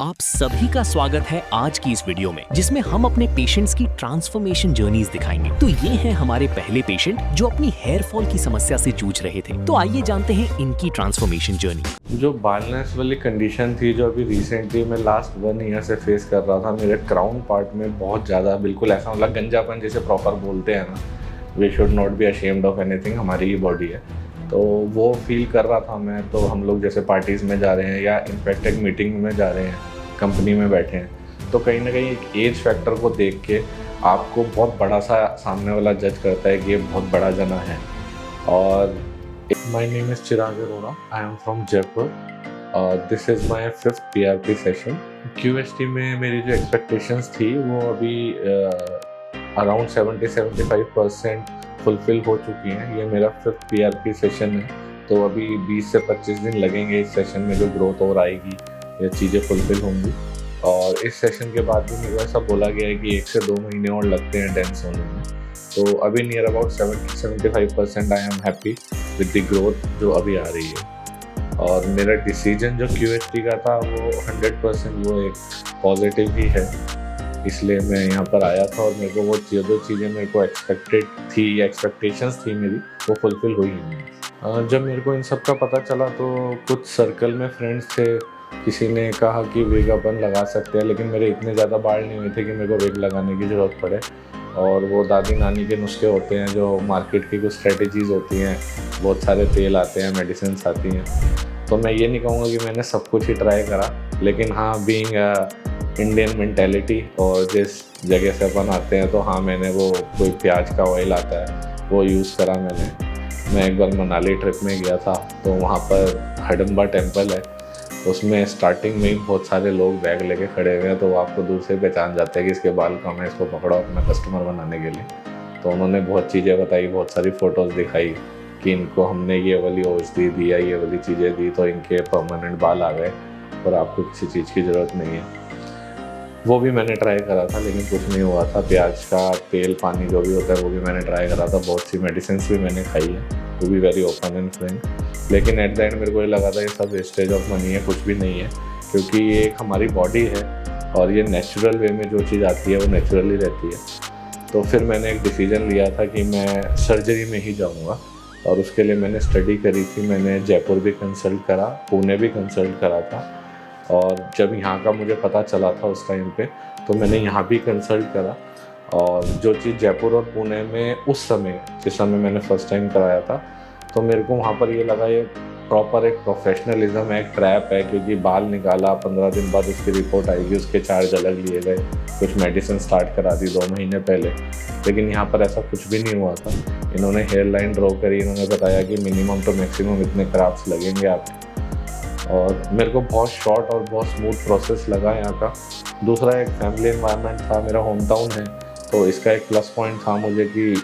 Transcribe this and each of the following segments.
आप सभी का स्वागत है आज की इस वीडियो में, जिसमें हम अपने पेशेंट्स की ट्रांसफॉर्मेशन जर्नीज दिखाएंगे। तो ये हैं हमारे पहले पेशेंट जो अपनी हेयर फॉल की समस्या से जूझ रहे थे। तो आइए जानते हैं इनकी ट्रांसफॉर्मेशन जर्नी। जो बालनेस वाली कंडीशन थी जो अभी रिसेंटली मैं लास्ट 1 ईयर से फेस कर रहा था, मेरे क्राउन पार्ट में बहुत ज़्यादा बिल्कुल ऐसा मतलब गंजापन जिसे प्रॉपर बोलते हैं ना, we should not be ashamed of anything, हमारी ही बॉडी है, तो वो फील कर रहा था मैं। तो हम लोग जैसे पार्टीज़ में जा रहे हैं या इनफैक्ट एक मीटिंग में जा रहे हैं, कंपनी में बैठे हैं, तो कहीं ना कहीं एक एज फैक्टर को देख के आपको बहुत बड़ा सा सामने वाला जज करता है कि ये बहुत बड़ा जना है। और my name is Chirag Arora, I am from Jaipur. This is my 5th PRP session. QST में मेरी जो एक्सपेक्टेशंस थी वो अभी अराउंड 70-75% फुलफिल हो चुकी हैं। ये मेरा 5th PRP सेशन है, तो अभी 20 से 25 दिन लगेंगे इस सेशन में जो ग्रोथ और आएगी, ये चीज़ें फुलफिल होंगी। और इस सेशन के बाद भी मेरे को ऐसा बोला गया है कि 1 से 2 महीने और लगते हैं डेंस होने में। तो अभी near about 70-75% I am happy with the growth जो अभी आ रही है। और मेरा डिसीजन जो QST का था वो 100% वो एक पॉजिटिव ही है, इसलिए मैं यहाँ पर आया था। और मेरे को वो जो चीज़ें मेरे को एक्सपेक्टेड थी या एक्सपेक्टेशंस थी मेरी, वो फुलफिल हुई हैं। जब मेरे को इन सब का पता चला तो कुछ सर्कल में फ्रेंड्स थे, किसी ने कहा कि विग अपन लगा सकते हैं, लेकिन मेरे इतने ज़्यादा बाल नहीं हुए थे कि मेरे को विग लगाने की ज़रूरत पड़े। और वो दादी नानी के नुस्खे होते हैं, जो मार्केट की कुछ स्ट्रेटजीज़ होती हैं, बहुत सारे तेल आते हैं, मेडिसिन आती हैं। तो मैं ये नहीं कहूँगा कि मैंने सब कुछ ही ट्राई करा, लेकिन हाँ, बीइंग इंडियन मेंटेलिटी और जिस जगह से अपन आते हैं, तो हाँ, मैंने वो कोई प्याज का ऑयल आता है वो यूज़ करा मैंने। मैं एक बार मनाली ट्रिप में गया था, तो वहाँ पर हडम्बा टेम्पल है, उसमें स्टार्टिंग में ही बहुत सारे लोग बैग लेके खड़े हुए हैं, तो वो आपको दूर से पहचान जाते हैं कि इसके बाल कम है, इसको पकड़ो अपना कस्टमर बनाने के लिए। तो उन्होंने बहुत चीज़ें बताई, बहुत सारी फ़ोटोज़ दिखाई कि इनको हमने ये वाली औषधि दी या ये वाली चीज़ें दी तो इनके परमानेंट बाल आ गए और आपको किसी चीज़ की ज़रूरत नहीं है। वो भी मैंने ट्राई करा था, लेकिन कुछ नहीं हुआ था। प्याज का तेल, पानी जो भी होता है वो भी मैंने ट्राई करा था। बहुत सी मेडिसिन भी मैंने खाई है, to be very open and frank. लेकिन एट द एंड मेरे को ये लगा था ये सब वेस्टेज ऑफ मनी है, कुछ भी नहीं है, क्योंकि ये एक हमारी बॉडी है और ये नेचुरल वे में जो चीज़ आती है वो नेचुरली रहती है। तो फिर मैंने एक डिसीजन लिया था कि मैं सर्जरी में ही जाऊँगा, और उसके लिए मैंने स्टडी करी थी। मैंने जयपुर भी कंसल्ट करा, पुणे भी कंसल्ट करा था, और जब यहाँ का मुझे पता चला था उस टाइम पे, तो मैंने यहाँ भी कंसल्ट करा। और जो चीज़ जयपुर और पुणे में उस समय, जिस समय मैंने फर्स्ट टाइम कराया था, तो मेरे को वहाँ पर ये लगा ये प्रॉपर एक प्रोफेशनलिज्म है, एक ट्रैप है, क्योंकि बाल निकाला, 15 दिन बाद उसकी रिपोर्ट आएगी, उसके चार्ज अलग लिए गए, कुछ मेडिसिन स्टार्ट करा दी 2 महीने पहले। लेकिन यहाँ पर ऐसा कुछ भी नहीं हुआ था। इन्होंने हेयर लाइन ड्रॉ करी, इन्होंने बताया कि मिनिमम टू मैक्सिमम इतने क्राफ्ट्स लगेंगे आपके, और मेरे को बहुत शॉर्ट और बहुत स्मूथ प्रोसेस लगा यहाँ का। दूसरा, एक फैमिली एनवायरनमेंट था, मेरा होम टाउन है, तो इसका एक प्लस पॉइंट था मुझे कि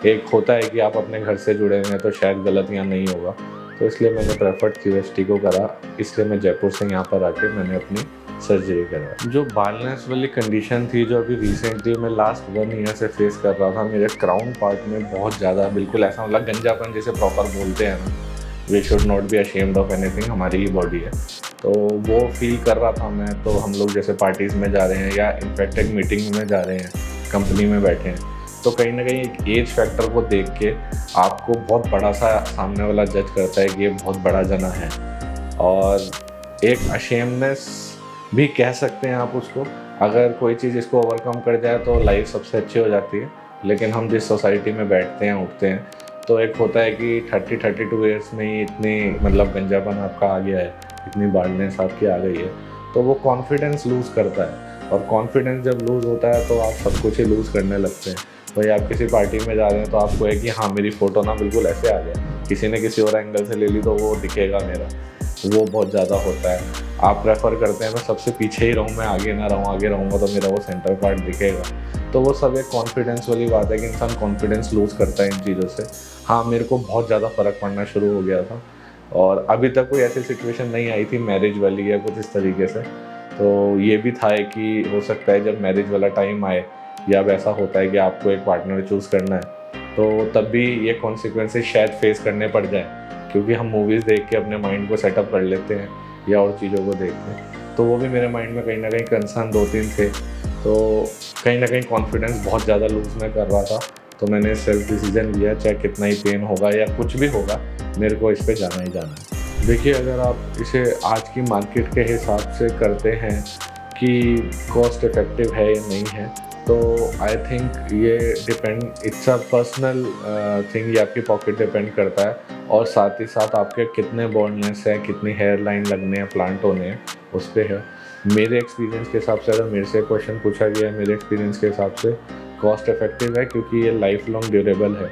एक होता है कि आप अपने घर से जुड़े हैं तो शायद गलतियाँ नहीं होगा, तो इसलिए मैंने प्रेफर्ड QST को करा। इसलिए मैं जयपुर से यहाँ पर आके मैंने अपनी सर्जरी करा। जो बालनेस वाली कंडीशन थी जो अभी रिसेंटली मैं लास्ट 1 ईयर से फेस कर रहा था, मेरे क्राउन पार्ट में बहुत ज़्यादा बिल्कुल ऐसा मतलब गंजापन जिसे प्रॉपर बोलते हैं ना, we should not be ashamed of anything, हमारी ही बॉडी है, तो वो फील कर रहा था मैं। तो हम लोग जैसे पार्टीज़ में जा रहे हैं या इनफैक्ट एक मीटिंग में जा रहे हैं, कंपनी में बैठे हैं, तो कहीं ना कहीं एक एज फैक्टर को देख के आपको बहुत बड़ा सा सामने वाला जज करता है कि ये बहुत बड़ा जना है। और एक अशेमनेस भी कह सकते हैं आप उसको। अगर कोई चीज़ इसको ओवरकम कर जाए तो लाइफ सबसे अच्छी हो जाती है। लेकिन हम जिस सोसाइटी में बैठते हैं, उठते हैं, तो एक होता है कि 30-32 ईयर्स में ही इतनी मतलब गंजापन आपका आ गया है, इतनी बार्डनेस आपकी आ गई है, तो वो कॉन्फिडेंस लूज़ करता है। और कॉन्फिडेंस जब लूज़ होता है तो आप सब कुछ ही लूज़ करने लगते हैं। भाई आप किसी पार्टी में जा रहे हैं तो आपको है कि हाँ, मेरी फ़ोटो ना बिल्कुल ऐसे आ जाए, किसी ने किसी और एंगल से ले ली तो वो दिखेगा मेरा, वो बहुत ज़्यादा होता है। आप प्रेफर करते हैं मैं सबसे पीछे ही रहूँ, मैं आगे ना रहूँ, आगे रहूँगा तो मेरा वो सेंटर पार्ट दिखेगा। तो वो सब एक कॉन्फिडेंस वाली बात है कि इंसान कॉन्फिडेंस लूज़ करता है इन चीज़ों से। हाँ, मेरे को बहुत ज़्यादा फ़र्क पड़ना शुरू हो गया था, और अभी तक कोई ऐसी सिचुएशन नहीं आई थी मैरिज वाली या कुछ इस तरीके से। तो ये भी था कि हो सकता है जब मैरिज वाला टाइम आए, या अब ऐसा होता है कि आपको एक पार्टनर चूज़ करना है, तो तब भी ये कॉन्सिक्वेंसेस शायद फेस करने पड़ जाए, क्योंकि हम मूवीज़ देख के अपने माइंड को सेटअप कर लेते हैं या और चीज़ों को देख के। तो वो भी मेरे माइंड में कहीं ना कहीं कंसर्न 2-3 थे। तो कहीं ना कहीं कॉन्फिडेंस बहुत ज़्यादा लूज़ मैं कर रहा था। तो मैंने सेल्फ डिसीजन लिया, चाहे कितना ही पेन होगा या कुछ भी होगा, मेरे को इस पे जाना ही जाना है। देखिए, अगर आप इसे आज की मार्केट के हिसाब से करते हैं कि कॉस्ट इफ़ेक्टिव है या नहीं है, तो आई थिंक ये depend, it's a personal thing, ये आपकी पॉकेट डिपेंड करता है और साथ ही साथ आपके कितने बॉन्डनेस है, कितनी हेयर लाइन लगने हैं, प्लांट होने हैं, उस पर है। मेरे एक्सपीरियंस के हिसाब से, अगर मेरे से क्वेश्चन पूछा गया है, मेरे एक्सपीरियंस के हिसाब से कॉस्ट इफ़ेक्टिव है, क्योंकि ये लाइफ लॉन्ग ड्यूरेबल है।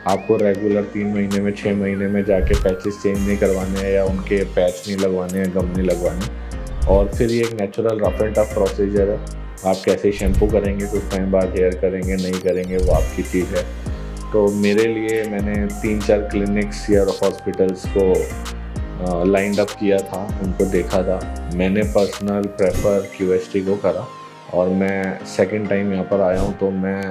आपको रेगुलर 3 महीने में, 6 महीने में जाके पैचेस चेंज नहीं करवाने हैं या उनके पैच नहीं लगवाने हैं, गम नहीं लगवाने। और फिर ये एक natural rough and tough procedure है। आप कैसे शैम्पू करेंगे, कुछ टाइम बाद हेयर करेंगे, नहीं करेंगे, वो आपकी चीज़ है। तो मेरे लिए मैंने 3-4 क्लिनिक्स या हॉस्पिटल्स को लाइंड अप किया था, उनको देखा था। मैंने पर्सनल प्रेफर QST को करा और मैं सेकंड टाइम यहाँ पर आया हूँ। तो मैं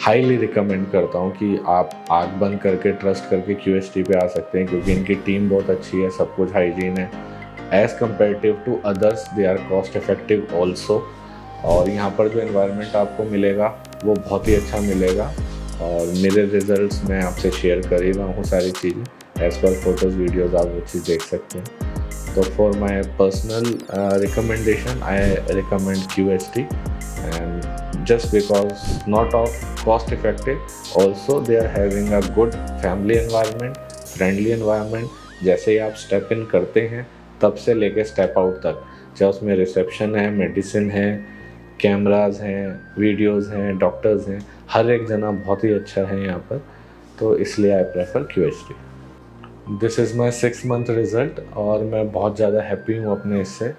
हाईली रिकमेंड करता हूँ कि आप आँख बंद करके, ट्रस्ट करके QST पे आ सकते हैं, क्योंकि इनकी टीम बहुत अच्छी है, सब कुछ हाइजीन है। As comparative to others they are cost effective also. और यहाँ पर जो एनवायरनमेंट आपको मिलेगा वो बहुत ही अच्छा मिलेगा। और मेरे रिजल्ट्स मैं आपसे शेयर कर ही रहा हूँ सारी चीज़ें, एज़ पर फोटोज़ वीडियोज़ आप वो चीज़ देख सकते हैं। तो for my personal recommendation I recommend QST, and just because not of cost effective, also they are having a good family environment, friendly environment. जैसे ही आप स्टेप इन करते हैं तब से लेके स्टेप आउट तक, चाहे उसमें रिसेप्शन है, मेडिसिन है, कैमराज हैं, वीडियोस हैं, डॉक्टर्स हैं, हर एक जना बहुत ही अच्छा है यहाँ पर। तो इसलिए I prefer QST। This is my 6 month result और मैं बहुत ज़्यादा हैप्पी हूँ अपने इससे,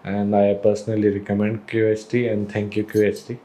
and I personally recommend QST and thank you QST।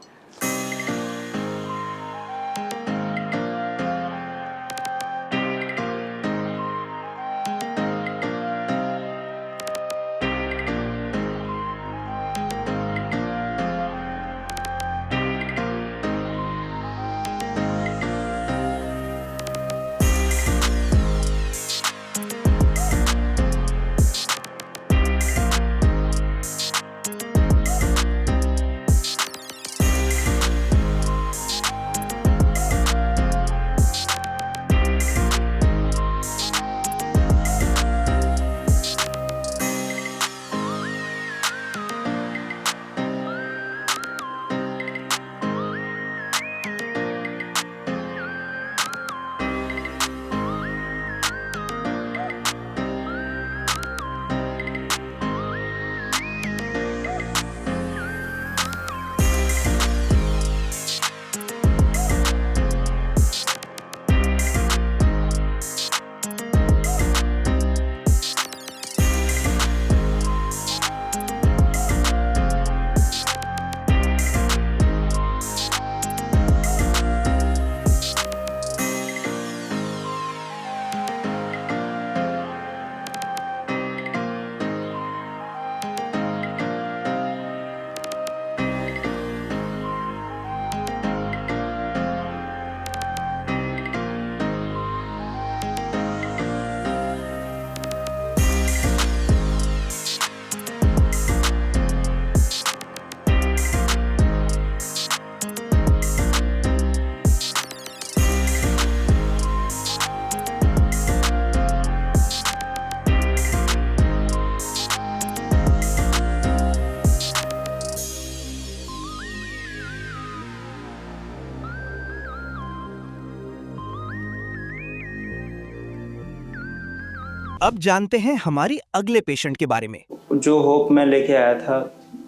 अब जानते हैं हमारी अगले पेशेंट के बारे में। जो होप मैं लेके आया था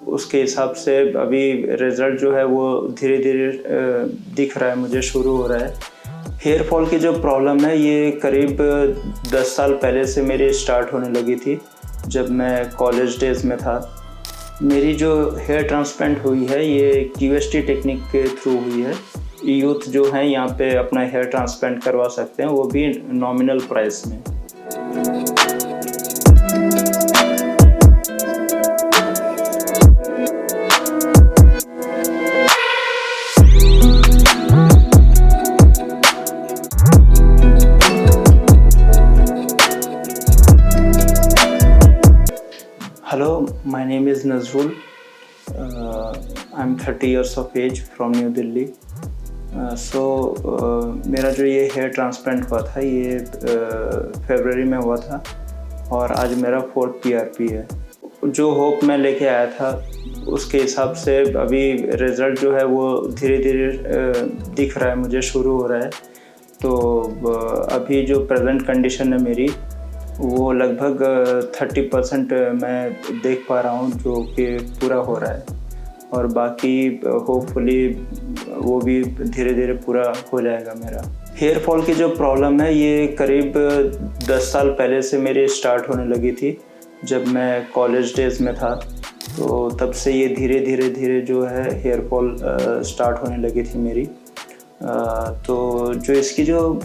उसके हिसाब से अभी रिज़ल्ट जो है वो धीरे धीरे दिख रहा है, मुझे शुरू हो रहा है। हेयर फॉल की जो प्रॉब्लम है ये करीब 10 साल पहले से मेरी स्टार्ट होने लगी थी, जब मैं कॉलेज डेज़ में था। मेरी जो हेयर ट्रांसप्लांट हुई है ये QST टेक्निक के थ्रू हुई है। यूथ जो हैं यहाँ पे अपना हेयर ट्रांसप्लांट करवा सकते हैं, वो भी नॉमिनल प्राइस में। Hello, my name is is Nazrul. I'm 30 years of age from New Delhi. मेरा जो ये हेयर ट्रांसप्लांट हुआ था ये फरवरी में हुआ था और आज मेरा 4th PRP है। जो होप मैं लेके आया था उसके हिसाब से अभी रिज़ल्ट जो है वो धीरे धीरे दिख रहा है, मुझे शुरू हो रहा है। तो अभी जो प्रेजेंट कंडीशन है मेरी वो लगभग 30% मैं देख पा रहा हूँ जो कि पूरा हो रहा है और बाकी होपफुली वो भी धीरे धीरे पूरा हो जाएगा मेरा। हेयर फॉल की जो प्रॉब्लम है ये करीब 10 साल पहले से मेरी स्टार्ट होने लगी थी। जब मैं कॉलेज डेज़ में था तो तब से ये धीरे धीरे जो है हेयर फॉल स्टार्ट होने लगी थी मेरी। तो जो इसकी जो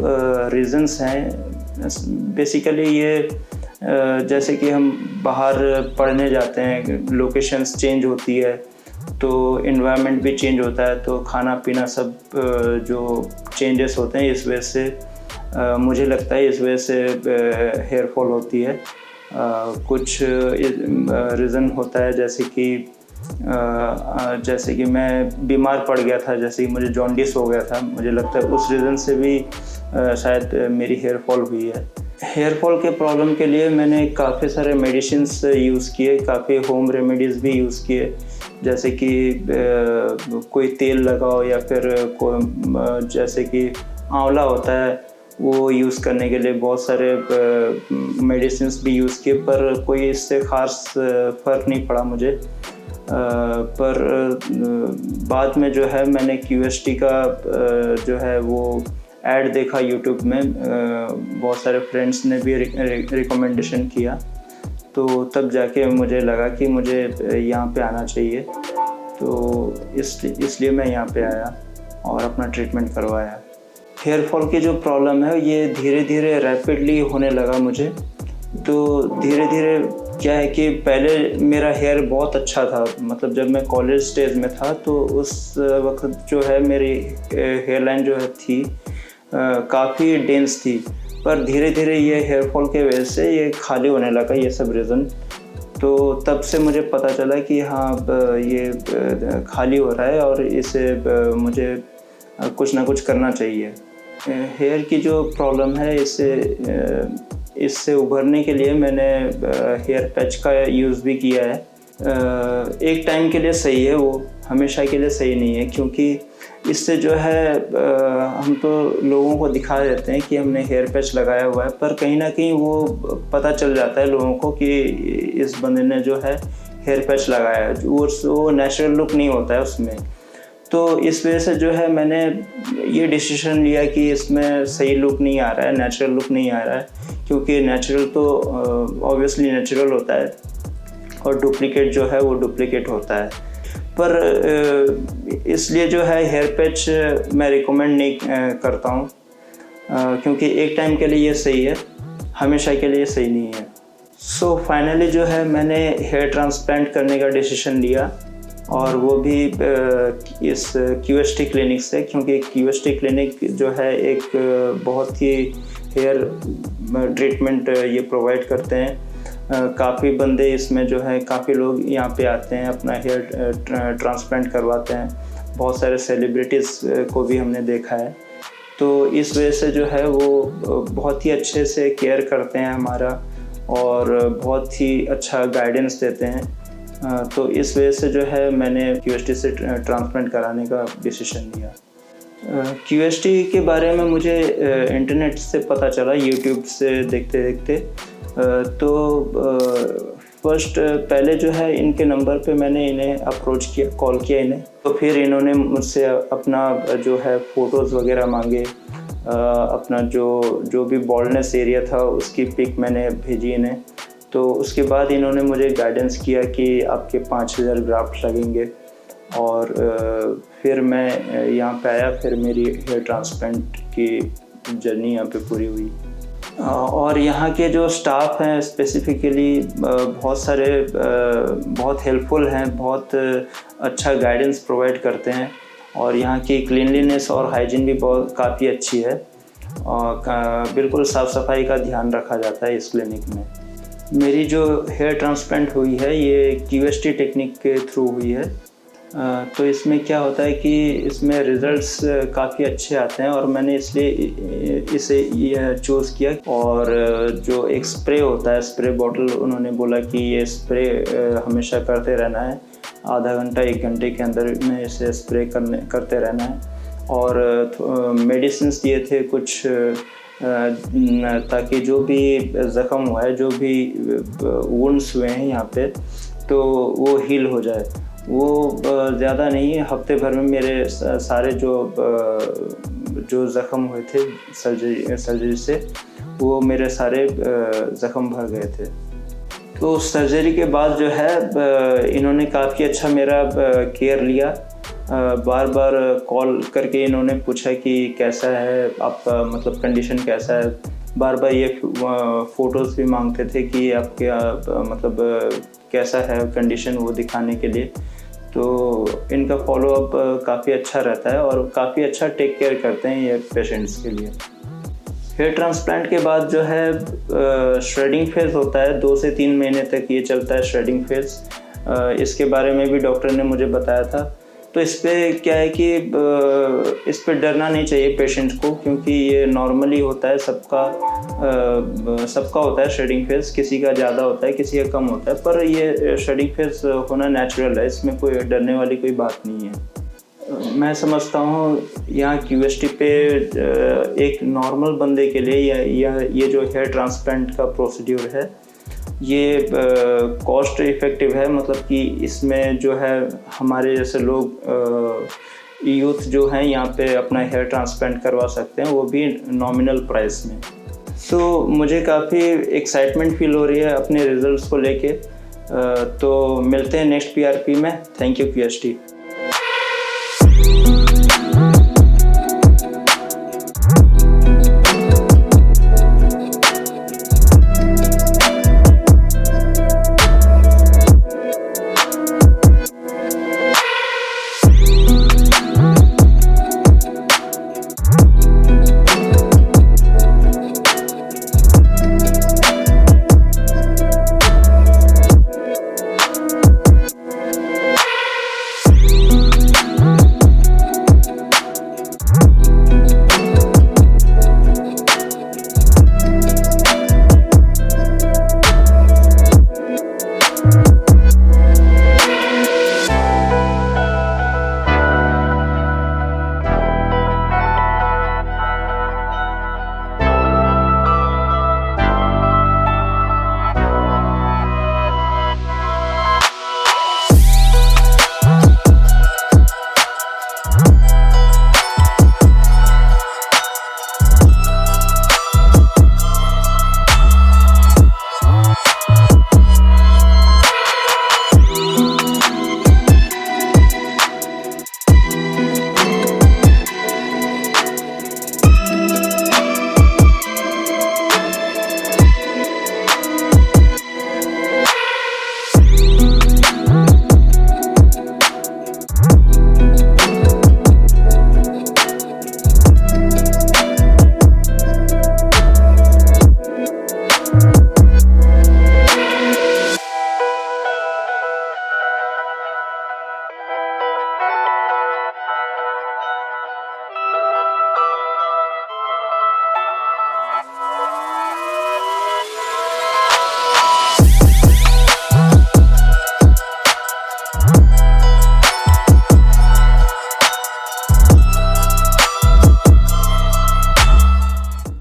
रीज़न्स हैं बेसिकली ये जैसे कि हम बाहर पढ़ने जाते हैं, लोकेशंस चेंज होती है तो इन्वायरमेंट भी चेंज होता है, तो खाना पीना सब जो चेंजेस होते हैं इस वजह से मुझे लगता है इस वजह से हेयर फॉल होती है। कुछ रीज़न होता है जैसे कि मैं बीमार पड़ गया था, जैसे कि मुझे जॉन्डिस हो गया था, मुझे लगता है उस रीज़न से भी शायद मेरी हेयर फॉल हुई है। हेयर फॉल के प्रॉब्लम के लिए मैंने काफ़ी सारे मेडिसिन्स यूज़ किए, काफ़ी होम रेमेडीज़ भी यूज़ किए, जैसे कि कोई तेल लगाओ या फिर जैसे कि आंवला होता है वो यूज़ करने के लिए बहुत सारे मेडिसिन्स भी यूज़ किए, पर कोई इससे ख़ास फ़र्क नहीं पड़ा मुझे। पर बाद में जो है मैंने QST का जो है वो ऐड देखा यूट्यूब में, बहुत सारे फ्रेंड्स ने भी रिकमेंडेशन किया, तो तब जाके मुझे लगा कि मुझे यहाँ पे आना चाहिए। तो इसलिए मैं यहाँ पे आया और अपना ट्रीटमेंट करवाया। हेयर फॉल की जो प्रॉब्लम है ये धीरे धीरे रैपिडली होने लगा मुझे। तो धीरे धीरे क्या है कि पहले मेरा हेयर बहुत अच्छा था, मतलब जब मैं कॉलेज स्टेज में था तो उस वक्त जो है मेरी हेयर लाइन जो है थी काफ़ी डेंस थी, पर धीरे धीरे ये हेयर फॉल के वजह से ये खाली होने लगा ये सब रीज़न। तो तब से मुझे पता चला कि हाँ ये खाली हो रहा है और इसे मुझे कुछ ना कुछ करना चाहिए। हेयर की जो प्रॉब्लम है इससे उभरने के लिए मैंने हेयर पैच का यूज़ भी किया है। एक टाइम के लिए सही है, वो हमेशा के लिए सही नहीं है, क्योंकि इससे जो है हम तो लोगों को दिखा देते हैं कि हमने हेयर पैच लगाया हुआ है, पर कहीं ना कहीं वो पता चल जाता है लोगों को कि इस बंदे ने जो है हेयर पैच लगाया है, वो नेचुरल लुक नहीं होता है उसमें। तो इस वजह से जो है मैंने ये डिसीजन लिया कि इसमें सही लुक नहीं आ रहा है, नेचुरल लुक नहीं आ रहा है, क्योंकि नेचुरल तो ऑब्वियसली नेचुरल होता है और डुप्लीकेट जो है वो डुप्लीकेट होता है। पर इसलिए जो है हेयर पैच मैं रिकमेंड नहीं करता हूँ, क्योंकि एक टाइम के लिए ये सही है, हमेशा के लिए सही नहीं है। सो फाइनली जो है मैंने हेयर ट्रांसप्लांट करने का डिसीजन लिया, और वो भी इस QST क्लिनिक से, क्योंकि QST क्लिनिक जो है एक बहुत ही हेयर ट्रीटमेंट ये प्रोवाइड करते हैं। काफ़ी बंदे इसमें जो है काफ़ी लोग यहाँ पे आते हैं, अपना हेयर ट्रांसप्लांट करवाते हैं। बहुत सारे सेलिब्रिटीज़ को भी हमने देखा है। तो इस वजह से जो है वो बहुत ही अच्छे से केयर करते हैं हमारा और बहुत ही अच्छा गाइडेंस देते हैं। तो इस वजह से जो है मैंने QST से ट्रांसप्लांट कराने का डिसीजन लिया। QST के बारे में मुझे इंटरनेट से पता चला, यूट्यूब से देखते देखते। तो फर्स्ट पहले जो है इनके नंबर पे मैंने इन्हें अप्रोच किया, कॉल किया इन्हें, तो फिर इन्होंने मुझसे अपना जो है फ़ोटोज़ वगैरह मांगे, अपना जो भी बॉल्डनेस एरिया था उसकी पिक मैंने भेजी इन्हें। तो उसके बाद इन्होंने मुझे गाइडेंस किया कि आपके 5000 ग्राफ्ट लगेंगे, और फिर मैं यहाँ पे आया। फिर मेरी हेयर ट्रांसप्लांट की जर्नी यहाँ पे पूरी हुई। और यहाँ के जो स्टाफ हैं स्पेसिफिकली बहुत हेल्पफुल हैं, बहुत अच्छा गाइडेंस प्रोवाइड करते हैं, और यहाँ की क्लीनलीनेस और हाइजीन भी काफ़ी अच्छी है, और बिल्कुल साफ़ सफाई का ध्यान रखा जाता है इस क्लिनिक में। मेरी जो हेयर ट्रांसप्लांट हुई है ये QST टेक्निक के थ्रू हुई है। तो इसमें क्या होता है कि इसमें रिज़ल्ट्स काफ़ी अच्छे आते हैं और मैंने इसलिए इसे चूज़ किया। और जो एक स्प्रे होता है, स्प्रे बॉटल, उन्होंने बोला कि ये स्प्रे हमेशा करते रहना है, आधा घंटा 1 घंटे के अंदर में इसे स्प्रे करते रहना है। और मेडिसिन्स दिए थे कुछ, ताकि जो भी ज़ख़म हुआ है, जो भी वुंड्स हुए हैं यहाँ पे, तो वो हील हो जाए। वो ज़्यादा नहीं, हफ्ते भर में मेरे सारे जो ज़ख़म हुए थे सर्जरी से, वो मेरे सारे ज़ख़म भर गए थे। तो सर्जरी के बाद जो है इन्होंने काफ़ी अच्छा मेरा केयर लिया। बार बार कॉल करके इन्होंने पूछा कि कैसा है आपका, मतलब कंडीशन कैसा है। बार बार ये फ़ोटोज़ भी मांगते थे कि आपके मतलब कैसा है कंडीशन, वो दिखाने के लिए। तो इनका फॉलोअप काफ़ी अच्छा रहता है और काफ़ी अच्छा टेक केयर करते हैं ये पेशेंट्स के लिए। हेयर ट्रांसप्लांट के बाद जो है श्रेडिंग फेज़ होता है, 2 से 3 महीने तक ये चलता है श्रेडिंग फेज़। इसके बारे में भी डॉक्टर ने मुझे बताया था। तो इस पर क्या है कि इस पर डरना नहीं चाहिए पेशेंट को, क्योंकि ये नॉर्मली होता है, सबका होता है श्रेडिंग फेज़। किसी का ज़्यादा होता है, किसी का कम होता है, पर ये श्रेडिंग फेज़ होना नेचुरल है, इसमें कोई डरने वाली कोई बात नहीं है। मैं समझता हूँ यहाँ QST पे एक नॉर्मल बंदे के लिए ये जो हेयर ट्रांसप्लांट का प्रोसीड्यूर है, ये कॉस्ट इफ़ेक्टिव है। मतलब कि इसमें जो है हमारे जैसे लोग, यूथ जो हैं यहाँ पे अपना हेयर ट्रांसप्लांट करवा सकते हैं, वो भी नॉमिनल प्राइस में। तो मुझे काफ़ी एक्साइटमेंट फील हो रही है अपने रिजल्ट्स को लेके। तो मिलते हैं नेक्स्ट PRP में। Thank you QST।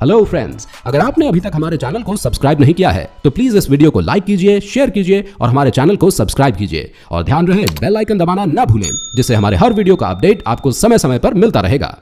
Hello friends, अगर आपने अभी तक हमारे चैनल को सब्सक्राइब नहीं किया है तो प्लीज इस वीडियो को लाइक कीजिए, शेयर कीजिए और हमारे चैनल को सब्सक्राइब कीजिए। और ध्यान रहे बेल आइकन दबाना ना भूलें, जिससे हमारे हर वीडियो का अपडेट आपको समय समय पर मिलता रहेगा।